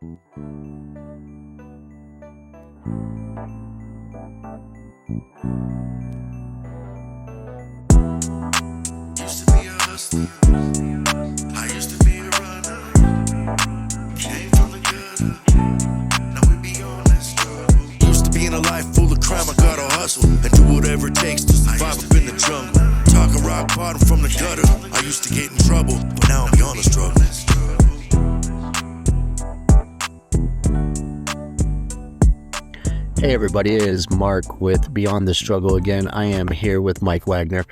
Used to be a hustler. I used to be a runner. Came from the gutter. Now we be on that struggle. Used to be in a life full of crime. I gotta hustle and do whatever it takes to survive up in the jungle. Talking rock bottom from the gutter. I used to get in trouble, but now I'm beyond the struggle. Hey everybody, it is Mark with Beyond the Struggle again. I am here with Mike Wagner.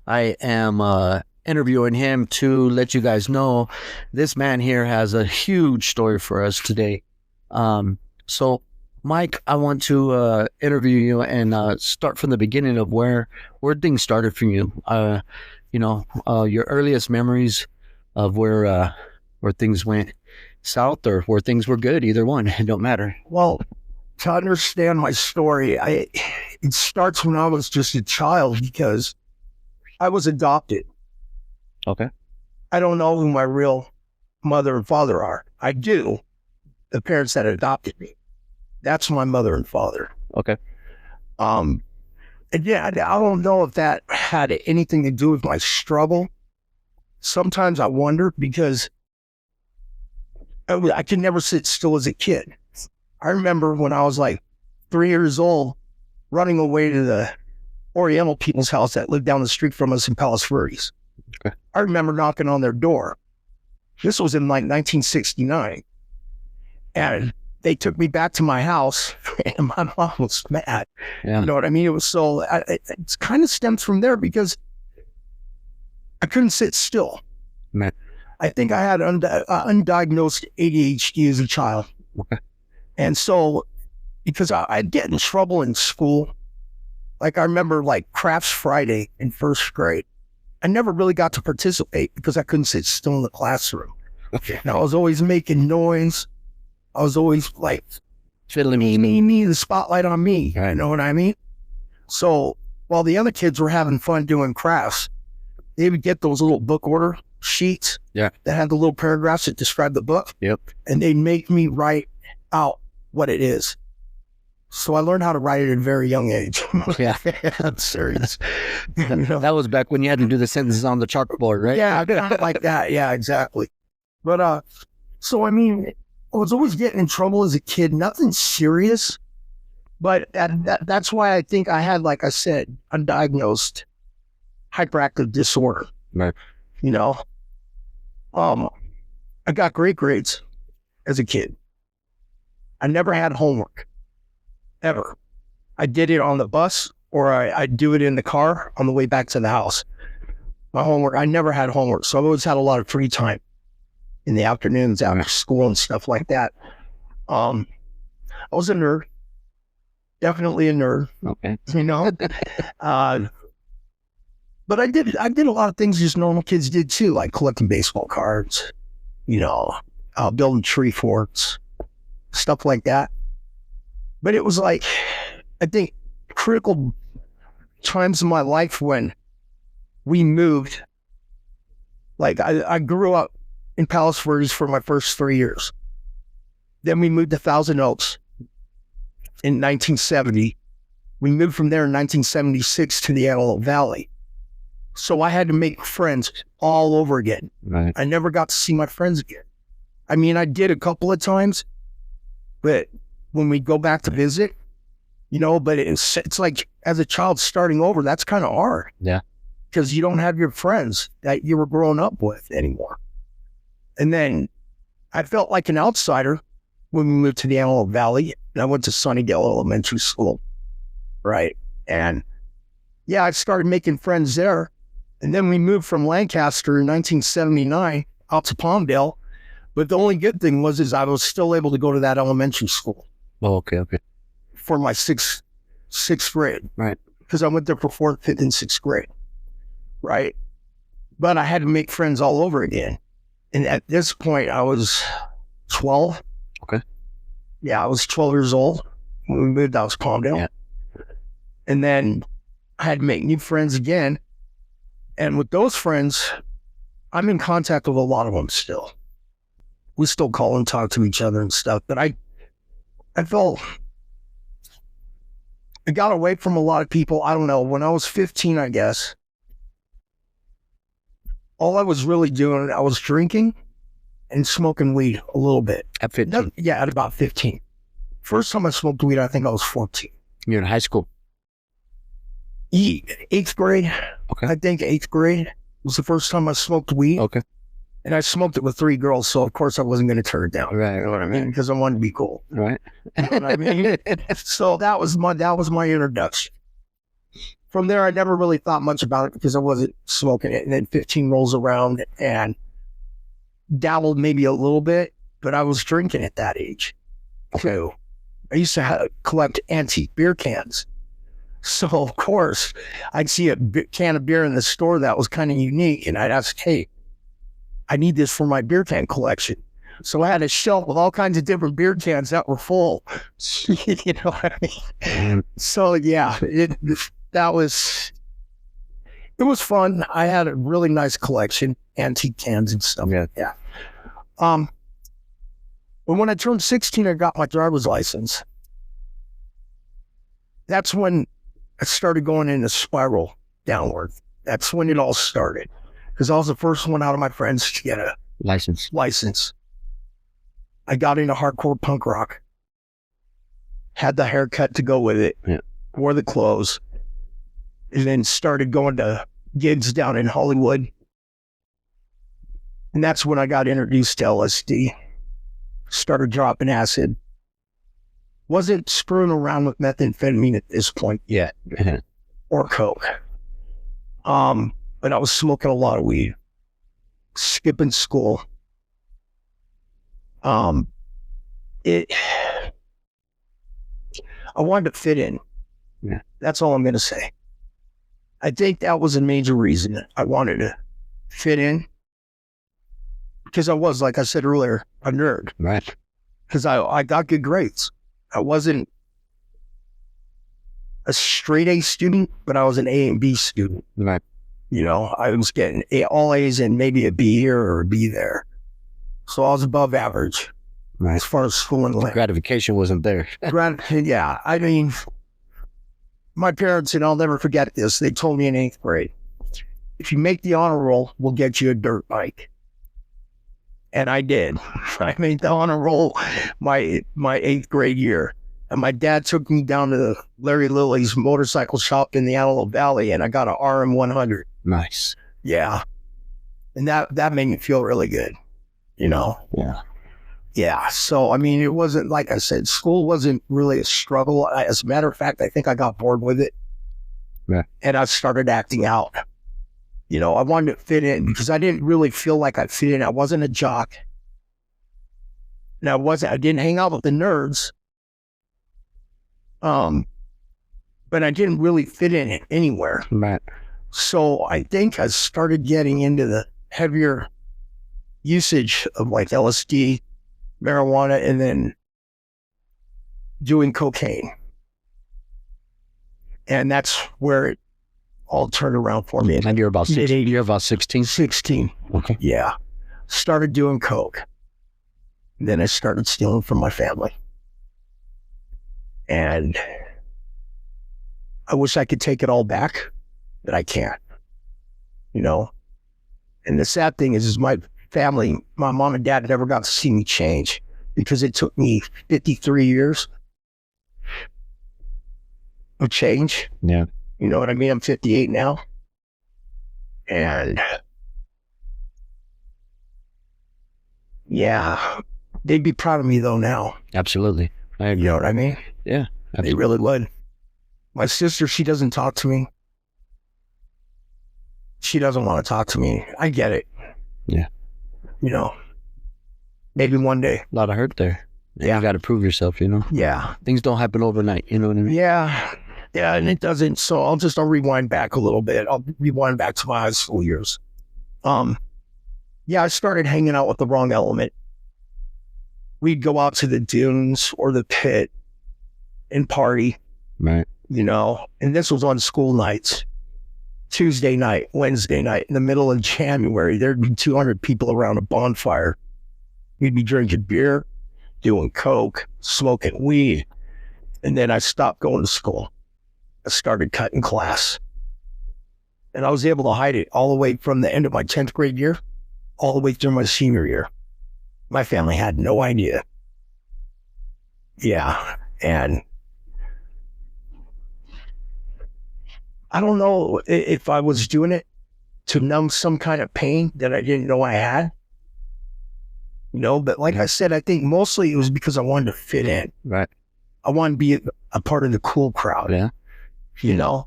I am interviewing him to let you guys know this man here has a huge story for us today. So Mike, I want to interview you and start from the beginning of where things started for you. Your earliest memories of where things went south or where things were good. Either one, it don't matter. Well, to understand my story, it starts when I was just a child because I was adopted. Okay. I don't know who my real mother and father are. I do. The parents that adopted me. That's my mother and father. Okay. And yeah, I don't know if that had anything to do with my struggle. Sometimes I wonder because I could never sit still as a kid. I remember when I was like 3 years old, running away to the Oriental people's house that lived down the street from us in Palos Verdes. Okay. I remember knocking on their door. This was in like 1969. And they took me back to my house and my mom was mad. Yeah. You know what I mean? It was so, it kind of stems from there because I couldn't sit still. Man. I think I had undiagnosed ADHD as a child. Okay. And so, because I'd get in trouble in school, like I remember like Crafts Friday in first grade, I never really got to participate because I couldn't sit still in the classroom. Okay. And I was always making noise. I was always like, Fiddling me, the spotlight on me. Right. You know what I mean? So while the other kids were having fun doing crafts, they would get those little book order sheets that had the little paragraphs that describe the book. Yep. And they'd make me write out what it is. So I learned how to write it at a very young age. Yeah. I'm serious. That was back when you had to do the sentences on the chalkboard, right? Yeah, kind of like that. Yeah, exactly. But so I mean, I was always getting in trouble as a kid. Nothing serious, but that's why I think I had, like I said, undiagnosed hyperactive disorder. Right. You know, I got great grades as a kid. I never had homework, ever. I did it on the bus or I'd do it in the car on the way back to the house. My homework, I never had homework. So I've always had a lot of free time in the afternoons after school and stuff like that. I was a nerd, definitely a nerd. Okay. You know, but I did a lot of things just normal kids did too, like collecting baseball cards, you know, building tree forts, stuff like that. But it was like, I think, critical times in my life when we moved. Like I grew up in Palos Verdes for my first 3 years. Then we moved to Thousand Oaks in 1970. We moved from there in 1976 to the Antelope Valley. So I had to make friends all over again. Right. I never got to see my friends again. I mean, I did a couple of times, but when we go back to visit, you know, but it's like as a child starting over, that's kind of hard. Yeah. Because you don't have your friends that you were growing up with anymore. And then I felt like an outsider when we moved to the Antelope Valley. And I went to Sunnydale Elementary School, right? And yeah, I started making friends there. And then we moved from Lancaster in 1979 out to Palmdale. But the only good thing is I was still able to go to that elementary school. Oh, okay. For my sixth grade. Right. Because I went there for 4th, 5th, and 6th grade. Right. But I had to make friends all over again. And at this point, I was 12. Okay. Yeah, I was 12 years old when we moved out to Palmdale. Yeah. And then I had to make new friends again. And with those friends, I'm in contact with a lot of them still. we still call and talk to each other and stuff. But I felt I got away from a lot of people. I don't know. When I was 15, I guess, all I was really doing, I was drinking and smoking weed a little bit. At 15? Yeah, at about 15. First time I smoked weed, I think I was 14. You're in high school. Eighth grade. Okay. I think 8th grade was the first time I smoked weed. Okay. And I smoked it with 3 girls, so of course I wasn't going to turn it down. Right. You know what I mean? Because I wanted to be cool. Right. You know what I mean? So that was my introduction. From there, I never really thought much about it because I wasn't smoking it. And then 15 rolls around and dabbled maybe a little bit, but I was drinking at that age. So I used to collect antique beer cans. So, of course, I'd see a can of beer in the store that was kind of unique, and I'd ask, hey, I need this for my beer can collection. So I had a shelf with all kinds of different beer cans that were full. You know what I mean? So, yeah, it was fun. I had a really nice collection, antique cans and stuff. Yeah. But when I turned 16, I got my driver's license. That's when I started going in a spiral downward. That's when it all started. Because I was the first one out of my friends to get a license. I got into hardcore punk rock. Had the haircut to go with it. Yeah. Wore the clothes. And then started going to gigs down in Hollywood. And that's when I got introduced to LSD. Started dropping acid. Wasn't screwing around with methamphetamine at this point yet. Or coke. But I was smoking a lot of weed. Skipping school. I wanted to fit in. Yeah. That's all I'm going to say. I think that was a major reason I wanted to fit in. Because I was, like I said earlier, a nerd. Right. Because I got good grades. I wasn't a straight A student, but I was an A and B student. Right. You know, I was getting all A's and maybe a B here or a B there. So I was above average. Right. As far as schooling went. Gratification wasn't there. Yeah. I mean, my parents, and I'll never forget this, they told me in 8th grade, if you make the honor roll, we'll get you a dirt bike. And I did. I made the honor roll my 8th grade year. And my dad took me down to Larry Lilly's motorcycle shop in the Antelope Valley, and I got an RM100. Nice. Yeah. And that made me feel really good, you know? Yeah. Yeah. So, I mean, it wasn't, like I said, school wasn't really a struggle. As a matter of fact, I think I got bored with it. Yeah. And I started acting out. You know, I wanted to fit in because I didn't really feel like I fit in. I wasn't a jock. And I didn't hang out with the nerds. But I didn't really fit in anywhere. Right. So I think I started getting into the heavier usage of like LSD, marijuana, and then doing cocaine. And that's where it all turned around for me. And you're about 16? You're about 16? 16. Okay. Yeah. Started doing coke. Then I started stealing from my family. And I wish I could take it all back, but I can't. You know? And the sad thing is my family, my mom and dad never got to see me change because it took me 53 years of change. Yeah. You know what I mean? I'm 58 now. And yeah, they'd be proud of me though now. Absolutely. I agree. You know what I mean? Yeah. Absolutely. They really would. My sister, she doesn't talk to me. She doesn't want to talk to me. I get it. Yeah. You know, maybe one day. A lot of hurt there. Yeah. You got to prove yourself, you know? Yeah. Things don't happen overnight, you know what I mean? Yeah. Yeah, and it doesn't. So I'll rewind back a little bit. I'll rewind back to my high school years. Yeah, I started hanging out with the wrong element. We'd go out to the dunes or the pit and party. Right. You know, and this was on school nights. Tuesday night, Wednesday night, in the middle of January, there'd be 200 people around a bonfire. We'd be drinking beer, doing coke, smoking weed. And then I stopped going to school. I started cutting class. And I was able to hide it all the way from the end of my 10th grade year, all the way through my senior year. My family had no idea. Yeah. And I don't know if I was doing it to numb some kind of pain that I didn't know I had. But like I said, I think mostly it was because I wanted to fit in. Right. I wanted to be a part of the cool crowd. Yeah.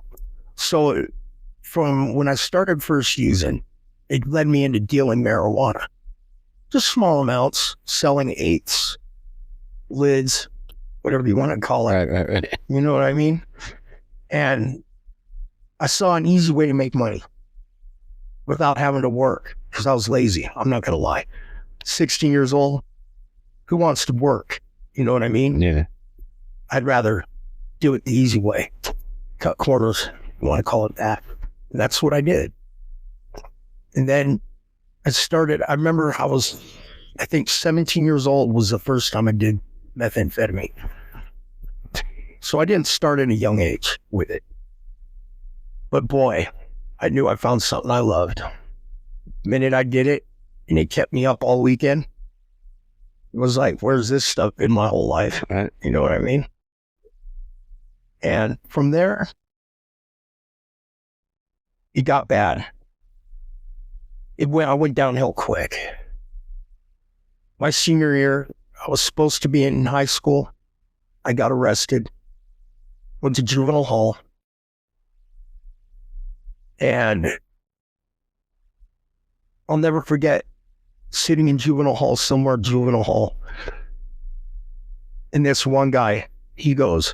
So from when I started first using, it led me into dealing marijuana. Just small amounts, selling eighths, lids, whatever you want to call it. Right. You know what I mean? And I saw an easy way to make money without having to work because I was lazy. I'm not going to lie. 16 years old, who wants to work? You know what I mean? Yeah. I'd rather do it the easy way. Cut corners, you want to call it that. And that's what I did. And then I remember I think 17 years old was the first time I did methamphetamine. So I didn't start at a young age with it. But boy, I knew I found something I loved. The minute I did it, and it kept me up all weekend, it was like, where's this stuff in my whole life? Right. You know what I mean? And from there, it got bad. I went downhill quick. My senior year, I was supposed to be in high school. I got arrested, went to juvenile hall, and I'll never forget sitting in juvenile hall, and this one guy, he goes,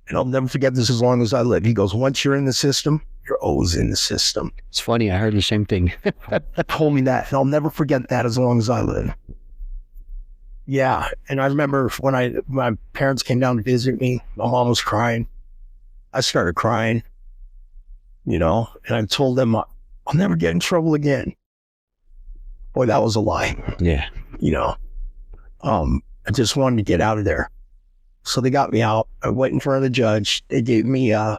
and I'll never forget this as long as I live, he goes, once you're in the system, you're always in the system. It's funny. I heard the same thing. Told me that, and I'll never forget that as long as I live. Yeah, and I remember when my parents came down to visit me, my mom was crying. I started crying, and I told them, I'll never get in trouble again. Boy, that was a lie. Yeah. I just wanted to get out of there. So they got me out. I went in front of the judge. They gave me, I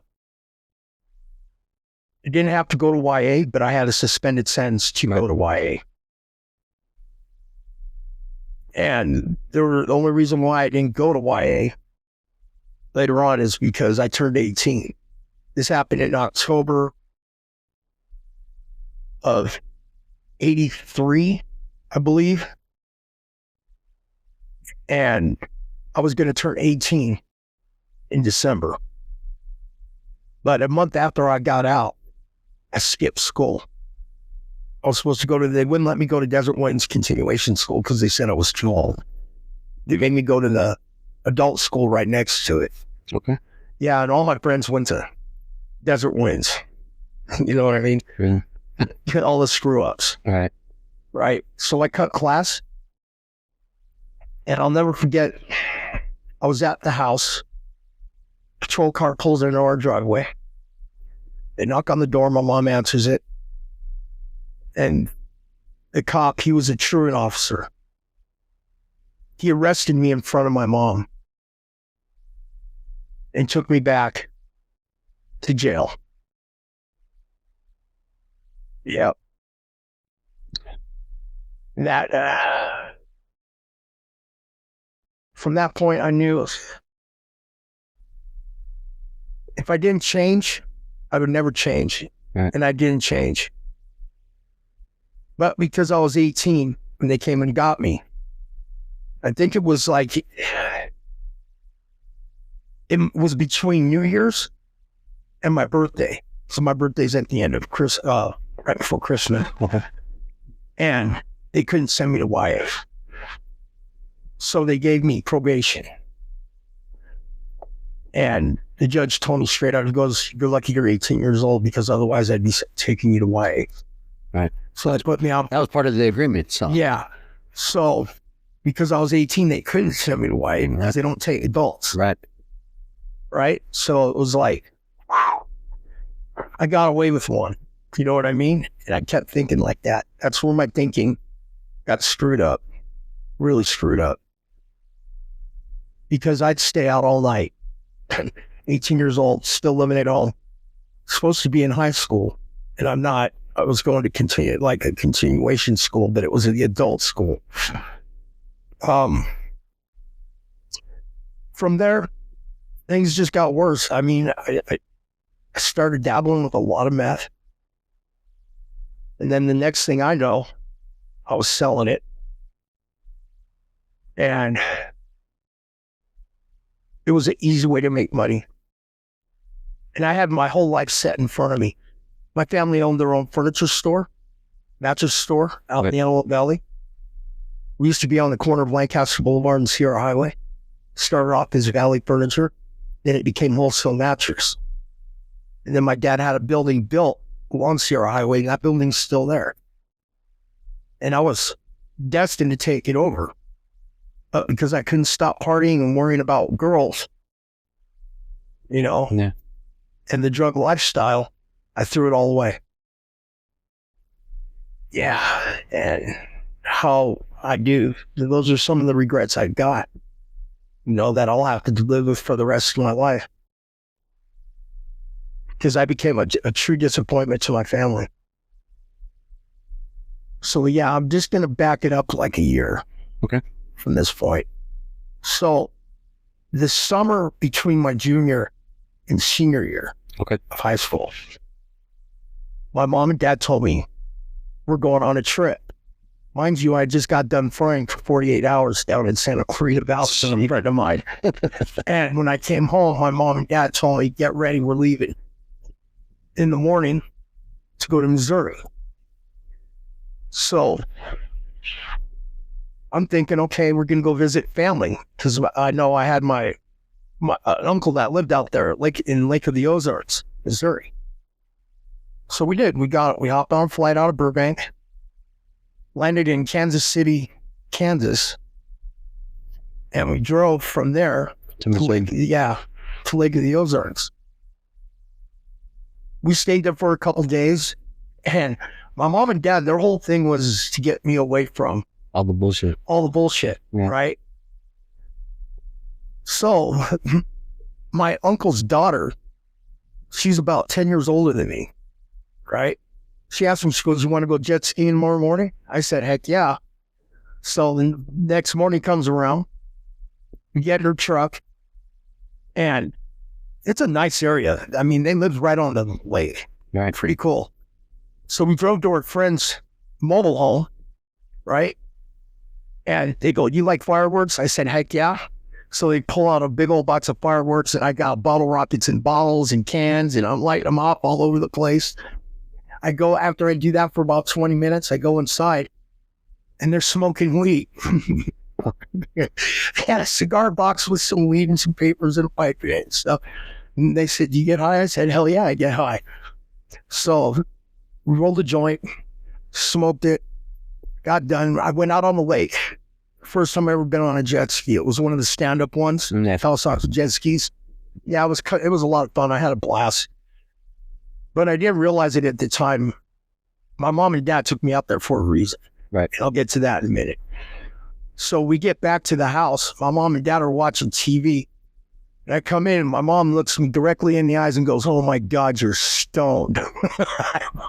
didn't have to go to YA, but I had a suspended sentence to go to YA. And the only reason why I didn't go to YA later on is because I turned 18. This happened in October of 83, I believe. And I was going to turn 18 in December. But a month after I got out, I skipped school. I was supposed to they wouldn't let me go to Desert Winds continuation school because they said I was too old. They made me go to the adult school right next to it. Okay. Yeah, and all my friends went to Desert Winds. You know what I mean? Yeah. All the screw ups. All right. Right. So I cut class. And I'll never forget, I was at the house. Patrol car pulls into our driveway. They knock on the door. My mom answers it. And the cop, he was a truant officer. He arrested me in front of my mom and took me back to jail. Yep. From that point, I knew if I didn't change, I would never change. Right. And I didn't change. But because I was 18 when they came and got me, I think it was like, it was between New Year's and my birthday. So my birthday's at the end of right before Christmas. Okay. And they couldn't send me to YA. So they gave me probation. And the judge told me straight out, he goes, you're lucky you're 18 years old because otherwise I'd be taking you to YA. Right. So that put me out. That was part of the agreement. So. Yeah. So because I was 18, they couldn't send me to YA because they don't take adults. Right. Right. So it was like, wow, I got away with one. You know what I mean? And I kept thinking like that. That's where my thinking got screwed up. really screwed up. Because I'd stay out all night, 18 years old, still living at home, supposed to be in high school, and I'm not. I was going to continue, like a continuation school, but it was the adult school. From there, things just got worse. I mean, I started dabbling with a lot of meth. And then the next thing I know, I was selling it. And it was an easy way to make money. And I had my whole life set in front of me. My family owned their own furniture store, mattress store out in the Antelope Valley. We used to be on the corner of Lancaster Boulevard and Sierra Highway. Started off as Valley Furniture. Then it became Wholesale Mattress. And then my dad had a building built along Sierra Highway, and that building's still there. And I was destined to take it over because I couldn't stop partying and worrying about girls, you know, and the drug lifestyle. I threw it all away. Yeah, and how I do. Those are some of the regrets I got, you know, that I'll have to live with for the rest of my life. Because I became a true disappointment to my family. So yeah, I'm just going to back it up like a year. Okay. From this point. So the summer between my junior and senior year of high school, my mom and dad told me, we're going on a trip. Mind you, I just got done flying for 48 hours down in Santa Clarita Valley, a friend of mine. And when I came home, my mom and dad told me, get ready, we're leaving in the morning to go to Missouri. So I'm thinking, okay, we're going to go visit family, because I know I had my uncle that lived out there in Lake of the Ozarks, Missouri. So we did. We hopped on a flight out of Burbank, landed in Kansas City, Kansas, and we drove from there to Lake of the Ozarks. We stayed there for a couple of days, and my mom and dad, their whole thing was to get me away from all the bullshit, right? So my uncle's daughter, she's about 10 years older than me, right? She asked me, she goes, you want to go jet skiing tomorrow morning? I said, heck yeah. So the next morning comes around, we get in her truck, and it's a nice area. I mean, they live right on the lake. Right. Pretty cool. So we drove to our friend's mobile home, right? And they go, you like fireworks? I said, heck yeah. So they pull out a big old box of fireworks, and I got bottle rockets and bottles and cans, and I'm lighting them up all over the place. I go, after I do that for about 20 minutes, I go inside, and they're smoking weed. They had a cigar box with some weed and some papers and a pipe in it and stuff. And they said, do you get high? I said, hell yeah, I get high. So we rolled a joint, smoked it, got done. I went out on the lake. First time I ever been on a jet ski. It was one of the stand-up ones. Telesocks jet skis. Yeah, it was a lot of fun. I had a blast. But I didn't realize it at the time. My mom and dad took me out there for a reason. Right. And I'll get to that in a minute. So we get back to the house. My mom and dad are watching TV. And I come in, and my mom looks me directly in the eyes and goes, oh my God, you're stoned.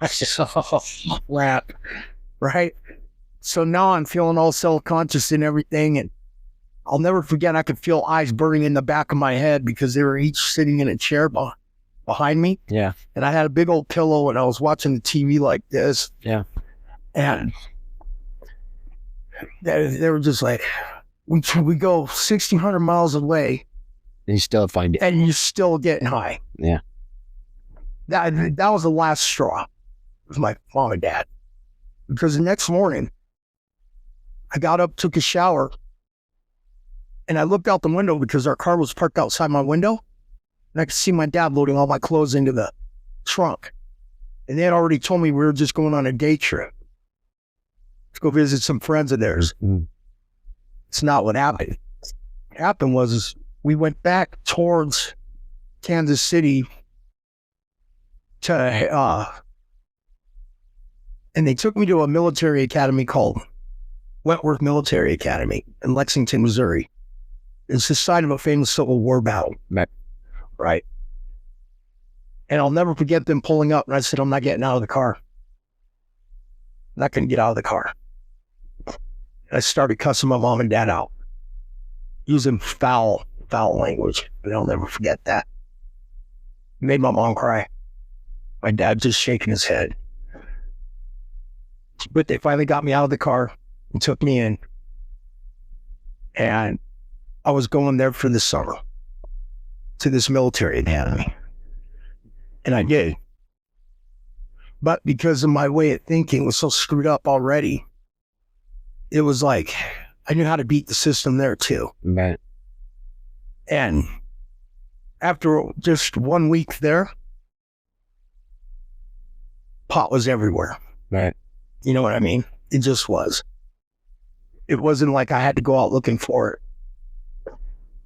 I said, oh, crap. Right? So now I'm feeling all self-conscious and everything. And I'll never forget, I could feel eyes burning in the back of my head because they were each sitting in a chair behind me. Yeah. And I had a big old pillow, and I was watching the TV like this. Yeah. And they were just like, we go 1,600 miles away. And you still find it. And you're still getting high. Yeah. That was the last straw with my mom and dad. Because the next morning, I got up, took a shower, and I looked out the window because our car was parked outside my window. And I could see my dad loading all my clothes into the trunk. And they had already told me we were just going on a day trip to go visit some friends of theirs. It's not what happened. What happened was we went back towards Kansas City to, and they took me to a military academy called Wentworth Military Academy in Lexington, Missouri. It's the site of a famous Civil War battle. Right. And I'll never forget them pulling up, and I said, I'm not getting out of the car. I'm not going to get out of the car. And I started cussing my mom and dad out, using foul language, but I'll never forget that. Made my mom cry. My dad just shaking his head. But they finally got me out of the car and took me in. And I was going there for the summer to this military academy. And I did. But because of my way of thinking was so screwed up already, it was like I knew how to beat the system there too. Right. And after just 1 week there, pot was everywhere. Right. You know what I mean? It just was. It wasn't like I had to go out looking for it.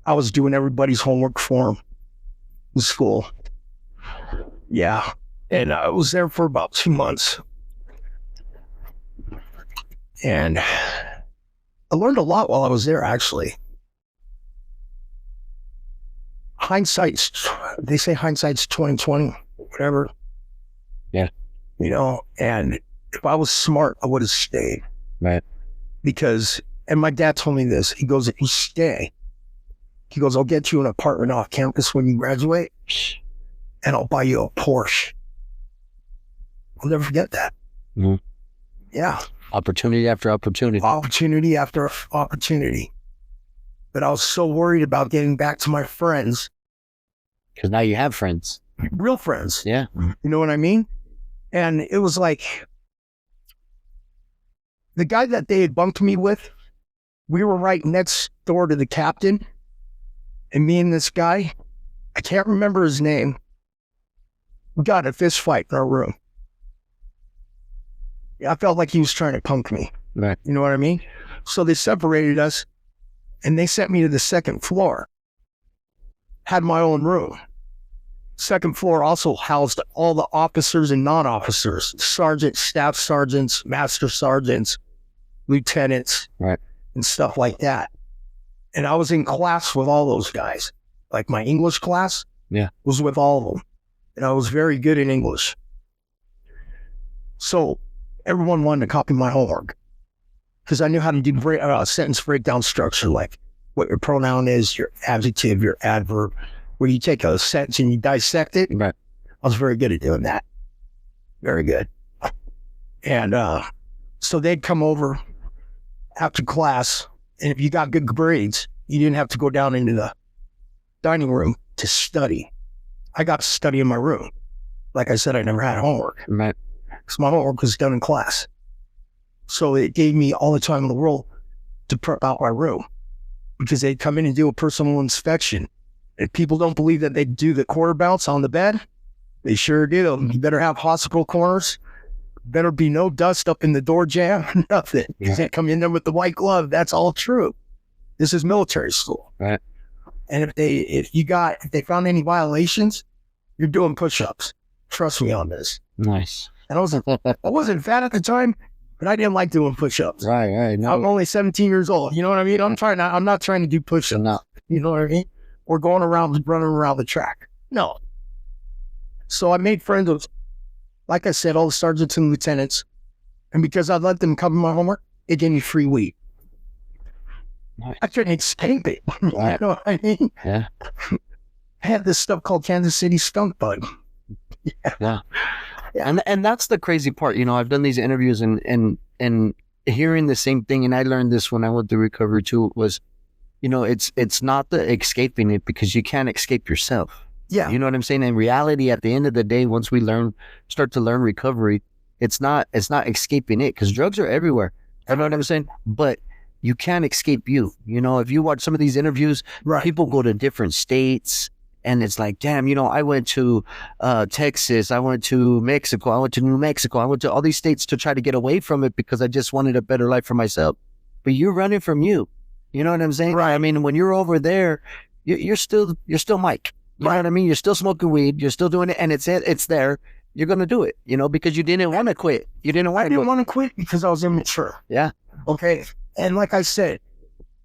I was doing everybody's homework for them in school. Yeah. And I was there for about 2 months. And I learned a lot while I was there, actually. They say hindsight's 20/20, whatever. Yeah. You know, and if I was smart, I would have stayed. Right. Because, and my dad told me this, he goes, if you stay, he goes, I'll get you an apartment off campus when you graduate, and I'll buy you a Porsche. I'll never forget that. Mm-hmm. Yeah. Opportunity after opportunity. Opportunity after opportunity. But I was so worried about getting back to my friends. Because now you have friends. Real friends. Yeah. You know what I mean? And it was like, the guy that they had bunked me with, we were right next door to the captain. And me and this guy, I can't remember his name, we got in a fist fight in our room. I felt like he was trying to punk me. Right. You know what I mean? So they separated us and they sent me to the second floor. Had my own room. Second floor also housed all the officers and non-officers, sergeants, staff sergeants, master sergeants, lieutenants, right, and stuff like that. And I was in class with all those guys. Like my English class was with all of them. And I was very good in English. So everyone wanted to copy my homework because I knew how to do sentence breakdown structure, like what your pronoun is, your adjective, your adverb, where you take a sentence and you dissect it. Right. I was very good at doing that. Very good. And so they'd come over after class, and if you got good grades, you didn't have to go down into the dining room to study. I got to study in my room. Like I said, I never had homework. Right. Because my homework was done in class. So it gave me all the time in the world to prep out my room, because they'd come in and do a personal inspection. If people don't believe that they do the quarter bounce on the bed, they sure do. You better have hospital corners. Better be no dust up in the door jamb. Nothing. You can't come in there with the white glove. That's all true. This is military school. Right. And if they found any violations, you're doing push-ups. Trust me on this. Nice. And I wasn't fat at the time, but I didn't like doing push-ups. Right. No. I'm only 17 years old. You know what I mean? I'm not trying to do push-ups. No. You know what I mean? Or running around the track. No. So I made friends with, like I said, all the sergeants and lieutenants. And because I let them cover my homework, it gave me free weed. Nice. I couldn't escape it. Right. You know what I mean? Yeah. I had this stuff called Kansas City skunk bug. Yeah. And that's the crazy part. You know, I've done these interviews and hearing the same thing, and I learned this when I went through recovery too, was, you know, it's not the escaping it, because you can't escape yourself. Yeah. You know what I'm saying? In reality, at the end of the day, once we start to learn recovery, it's not escaping it, because drugs are everywhere. You know what I'm saying? But you can't escape you. You know, if you watch some of these interviews, Right. People go to different states, and it's like, damn, you know, I went to Texas, I went to Mexico, I went to New Mexico, I went to all these states to try to get away from it because I just wanted a better life for myself. But you're running from you. You know what I'm saying? Right. I mean, when you're over there, you're still Mike. You know what I mean? You're still smoking weed. You're still doing it, and it's there. You're gonna do it, you know, because you didn't want to quit. You didn't want I to didn't quit. want to quit because I was immature. Yeah. Okay. And like I said,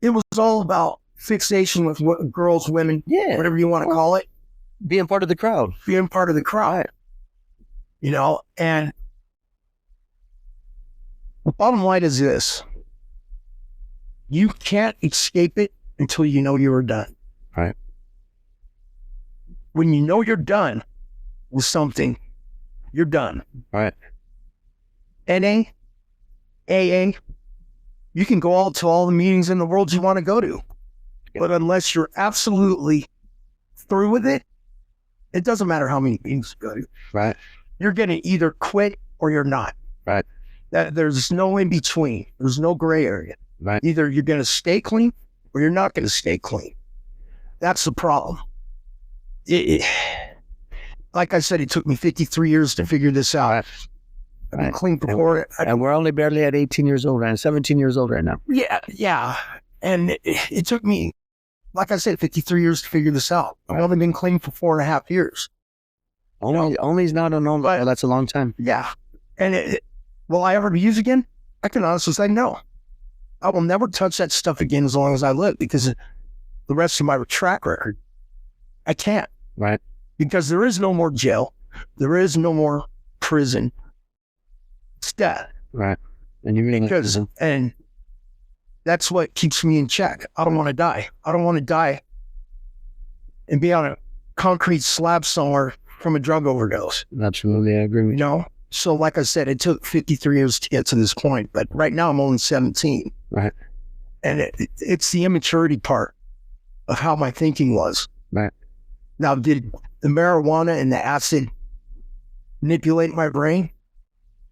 it was all about fixation with girls, women, whatever you want to call it. Being part of the crowd. Being part of the crowd. You know, and the bottom line is this. You can't escape it until you know you are done. Right. When you know you're done with something, you're done. Right. NA, AA, you can go to all the meetings in the world you want to go to. But unless you're absolutely through with it, it doesn't matter how many meetings you go to. Right. You're going to either quit or you're not. Right. There's no in between. There's no gray area. Right. Either you're going to stay clean or you're not going to stay clean. That's the problem. Like I said, it took me 53 years to figure this out. I've been clean before. And we're only barely at 18 years old and 17 years old right now. Yeah. And it took me, like I said, 53 years to figure this out. I've only been clean for 4.5 years. Only is not a normal, but that's a long time. Yeah. And will I ever use again? I can honestly say no. I will never touch that stuff again as long as I live, because the rest of my track record, I can't. Right. Because there is no more jail. There is no more prison. It's death. Right. And you're in prison. And that's what keeps me in check. I don't want to die. I don't want to die and be on a concrete slab somewhere from a drug overdose. Absolutely. I agree with you. You know? So like I said, it took 53 years to get to this point, but right now I'm only 17. Right. And it's the immaturity part of how my thinking was. Right. Now, did the marijuana and the acid manipulate my brain?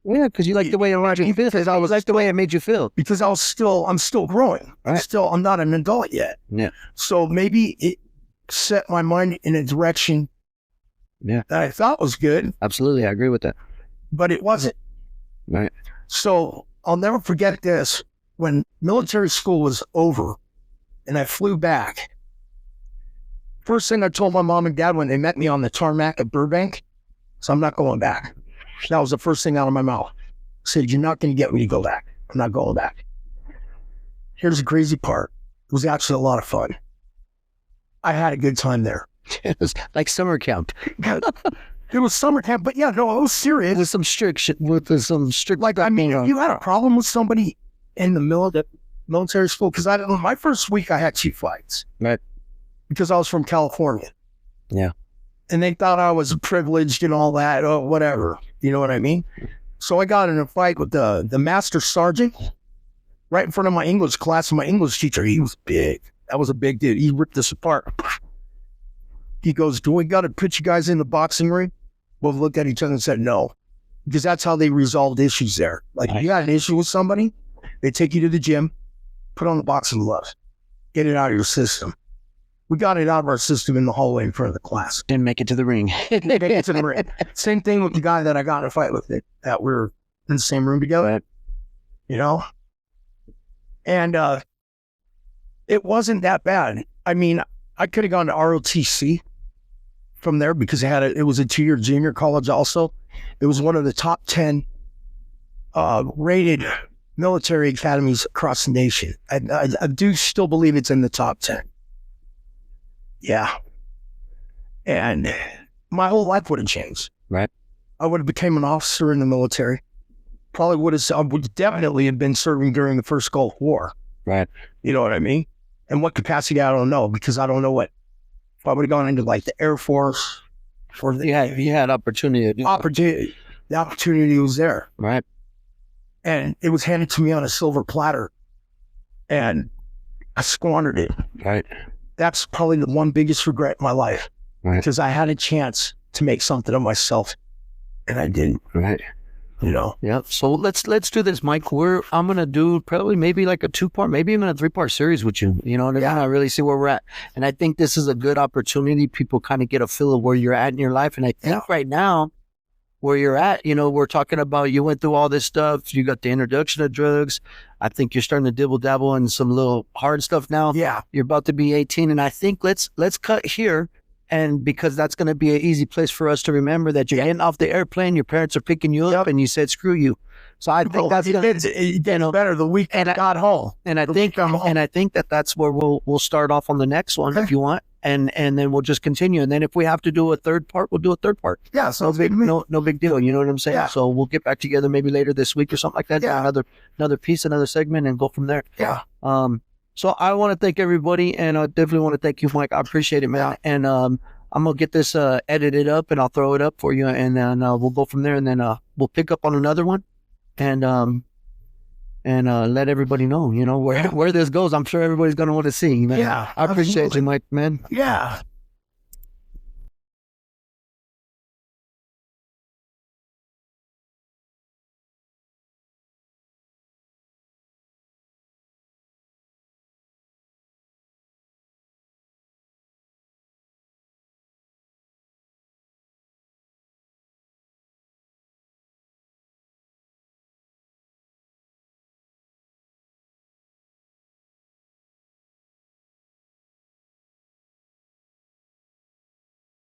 Yeah, because you like the way it made you feel. I was like the way it made you feel. Because I'm still growing. Right. I'm not an adult yet. Yeah. So maybe it set my mind in a direction that I thought was good. Absolutely, I agree with that. But it wasn't. Right. So I'll never forget this. When military school was over and I flew back, first thing I told my mom and dad when they met me on the tarmac at Burbank, so I'm not going back. That was the first thing out of my mouth. I said, you're not going to get me to go back. I'm not going back. Here's the crazy part. It was actually a lot of fun. I had a good time there. It was like summer camp. It was summer camp, but yeah, no, it was serious. With some strict like, I mean, you had a problem with somebody in the military school, because my first week I had 2 fights. Right. Because I was from California. Yeah. And they thought I was privileged and all that, or whatever. You know what I mean? So I got in a fight with the master sergeant right in front of my English class, and my English teacher, he was big. That was a big dude. He ripped us apart. He goes, do we got to put you guys in the boxing ring? Both looked at each other and said no. Because that's how they resolved issues there. Like, if you got an issue with somebody, they take you to the gym, put on the boxing gloves, get it out of your system. We got it out of our system in the hallway in front of the class. Didn't make it to the ring. Make it to the ring. Same thing with the guy that I got in a fight with, that we were in the same room together. You know? And it wasn't that bad. I mean, I could have gone to ROTC from there, because it was a 2-year junior college also. It was one of the top 10 rated military academies across the nation. I do still believe it's in the top 10. Yeah. And my whole life would have changed. Right. I would have become an officer in the military. I would definitely have been serving during the first Gulf War. Right. You know what I mean? And what capacity, I don't know, because I don't know if I would have gone into like the Air Force or you had opportunity. The opportunity was there. Right. And it was handed to me on a silver platter, and I squandered it. Right. That's probably the one biggest regret in my life. Right. Because I had a chance to make something of myself, and I didn't. Right. You know? Yeah. So let's do this, Mike. I'm going to do probably maybe like a 2-part, maybe even a 3-part series with you, you know, to kind of really see where we're at. And I think this is a good opportunity. People kind of get a feel of where you're at in your life. And I think right now, where you're at, you know, we're talking about, you went through all this stuff. You got the introduction of drugs. I think you're starting to dibble dabble in some little hard stuff now. Yeah. You're about to be 18. And I think let's cut here. And because that's going to be an easy place for us to remember that you're getting off the airplane, your parents are picking you up, and you said, screw you. So I think that's it gets better the week I got home. And I think that's where we'll start off on the next one if you want, and then we'll just continue. And then if we have to do a third part, we'll do a third part. Yeah, so No big deal. You know what I'm saying? Yeah. So we'll get back together maybe later this week or something like that. Yeah. Another piece, another segment, and go from there. Yeah. So I want to thank everybody, and I definitely want to thank you, Mike. I appreciate it, man. And I'm gonna get this edited up, and I'll throw it up for you, and then we'll go from there, and then we'll pick up on another one, and let everybody know, where this goes. I'm sure everybody's gonna want to see, man. Yeah, I appreciate you, Mike, man. Yeah.